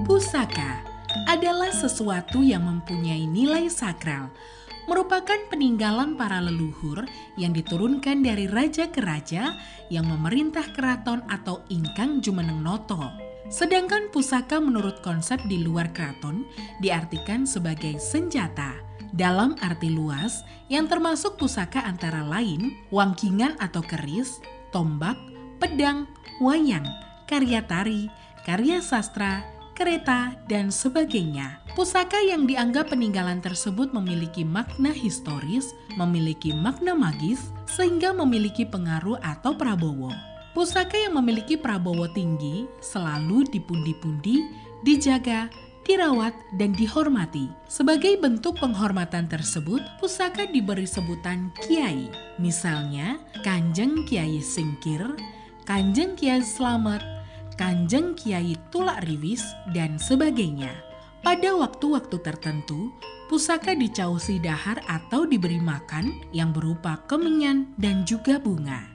Pusaka adalah sesuatu yang mempunyai nilai sakral, merupakan peninggalan para leluhur yang diturunkan dari raja ke raja yang memerintah keraton atau ingkang jumeneng noto. Sedangkan pusaka menurut konsep di luar keraton diartikan sebagai senjata. Dalam arti luas yang termasuk pusaka antara lain wangkingan atau keris, tombak, pedang, wayang, karya tari, karya sastra, kereta, dan sebagainya. Pusaka yang dianggap peninggalan tersebut memiliki makna historis, memiliki makna magis, sehingga memiliki pengaruh atau prabowo. Pusaka yang memiliki prabowo tinggi selalu dipundi-pundi, dijaga, dirawat, dan dihormati. Sebagai bentuk penghormatan tersebut, pusaka diberi sebutan kiai. Misalnya, Kanjeng Kiai Singkir, Kanjeng Kiai Slamet, Kanjeng Kiai Tulak Riwis, dan sebagainya. Pada waktu-waktu tertentu, pusaka dicausi dahar atau diberi makan yang berupa kemenyan dan juga bunga.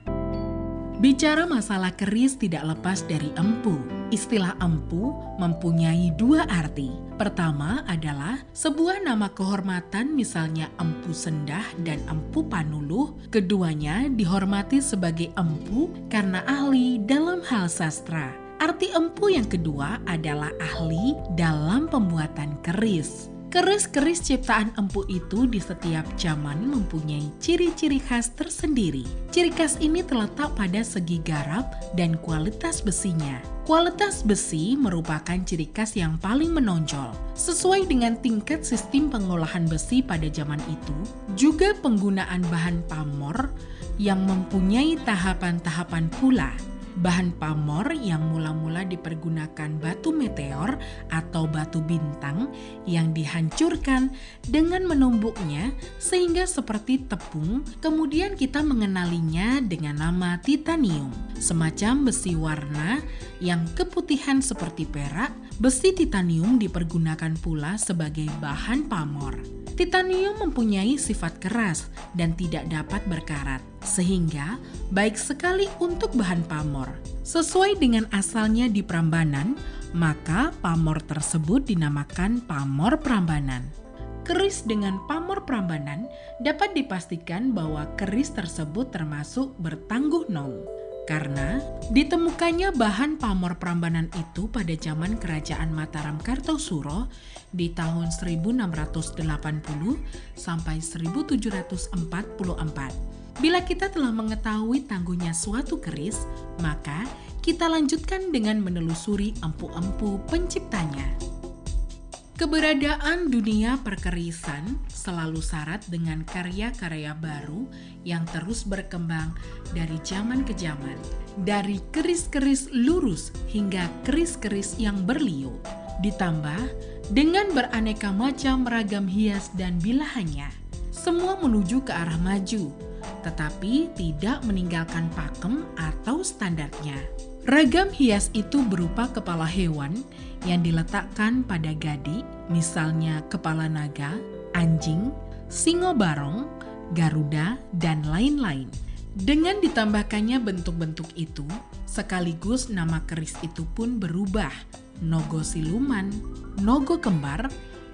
Bicara masalah keris tidak lepas dari empu. Istilah empu mempunyai dua arti. Pertama adalah sebuah nama kehormatan, misalnya Empu Sendah dan Empu Panuluh. Keduanya dihormati sebagai empu karena ahli dalam hal sastra. Arti empu yang kedua adalah ahli dalam pembuatan keris. Keris-keris ciptaan empu itu di setiap zaman mempunyai ciri-ciri khas tersendiri. Ciri khas ini terletak pada segi garap dan kualitas besinya. Kualitas besi merupakan ciri khas yang paling menonjol. Sesuai dengan tingkat sistem pengolahan besi pada zaman itu, juga penggunaan bahan pamor yang mempunyai tahapan-tahapan pula. Bahan pamor yang mula-mula dipergunakan batu meteor atau batu bintang yang dihancurkan dengan menumbuknya sehingga seperti tepung, kemudian kita mengenalinya dengan nama titanium. Semacam besi warna yang keputihan seperti perak, besi titanium dipergunakan pula sebagai bahan pamor. Titanium mempunyai sifat keras dan tidak dapat berkarat, sehingga baik sekali untuk bahan pamor. Sesuai dengan asalnya di Prambanan, maka pamor tersebut dinamakan pamor Prambanan. Keris dengan pamor Prambanan dapat dipastikan bahwa keris tersebut termasuk bertangguh nom. Karena ditemukannya bahan pamor Prambanan itu pada zaman Kerajaan Mataram Kartosuro di tahun 1680 sampai 1744. Bila kita telah mengetahui tangguhnya suatu keris, maka kita lanjutkan dengan menelusuri empu-empu penciptanya. Keberadaan dunia perkerisan selalu syarat dengan karya-karya baru yang terus berkembang dari zaman ke zaman. Dari keris-keris lurus hingga keris-keris yang berliu. Ditambah dengan beraneka macam ragam hias dan bilahannya. Semua menuju ke arah maju, tetapi tidak meninggalkan pakem atau standarnya. Ragam hias itu berupa kepala hewan yang diletakkan pada gadi, misalnya kepala naga, anjing, singo barong, garuda, dan lain-lain. Dengan ditambahkannya bentuk-bentuk itu, sekaligus nama keris itu pun berubah. Nogo siluman, nogo kembar,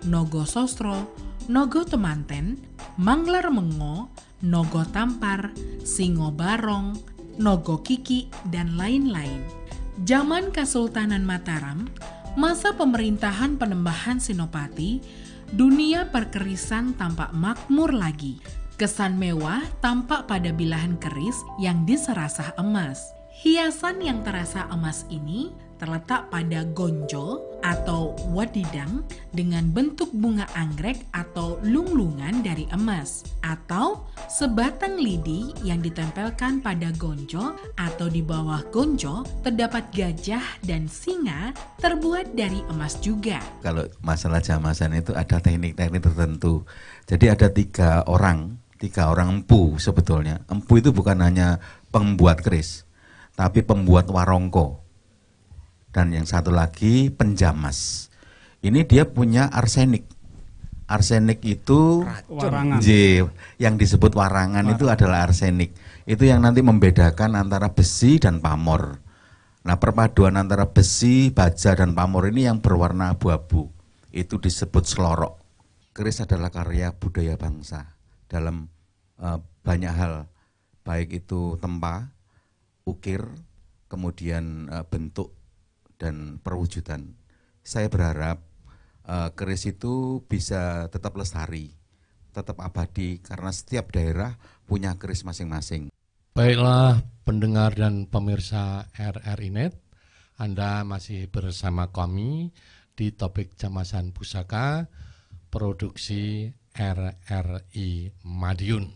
nogo sostro, nogo temanten, manglar mengo, nogo tampar, singo barong, nogo kiki, dan lain-lain. Zaman Kesultanan Mataram, masa pemerintahan Penembahan Senopati, dunia perkerisan tampak makmur lagi. Kesan mewah tampak pada bilahan keris yang diserasah emas. Hiasan yang terasa emas ini terletak pada gonjo atau wadidang dengan bentuk bunga anggrek atau lunglungan dari emas, atau sebatang lidi yang ditempelkan pada gonjo, atau di bawah gonjo terdapat gajah dan singa terbuat dari emas juga. Kalau masalah jamasan itu ada teknik-teknik tertentu. Jadi ada tiga orang empu sebetulnya. Empu itu bukan hanya pembuat keris, tapi pembuat warongko. Dan yang satu lagi penjamas. Ini dia punya arsenik. Arsenik itu warangan. Yang disebut warangan itu adalah arsenik. Itu yang nanti membedakan antara besi dan pamor. Nah, perpaduan antara besi, baja, dan pamor ini yang berwarna abu-abu, itu disebut selorok. Keris adalah karya budaya bangsa dalam banyak hal, baik itu tempa, ukir, kemudian bentuk, dan perwujudan. Saya berharap keris itu bisa tetap lestari, tetap abadi, karena setiap daerah punya keris masing-masing. Baiklah pendengar dan pemirsa RRI Net, Anda masih bersama kami di topik Camasan Pusaka, produksi RRI Madiun.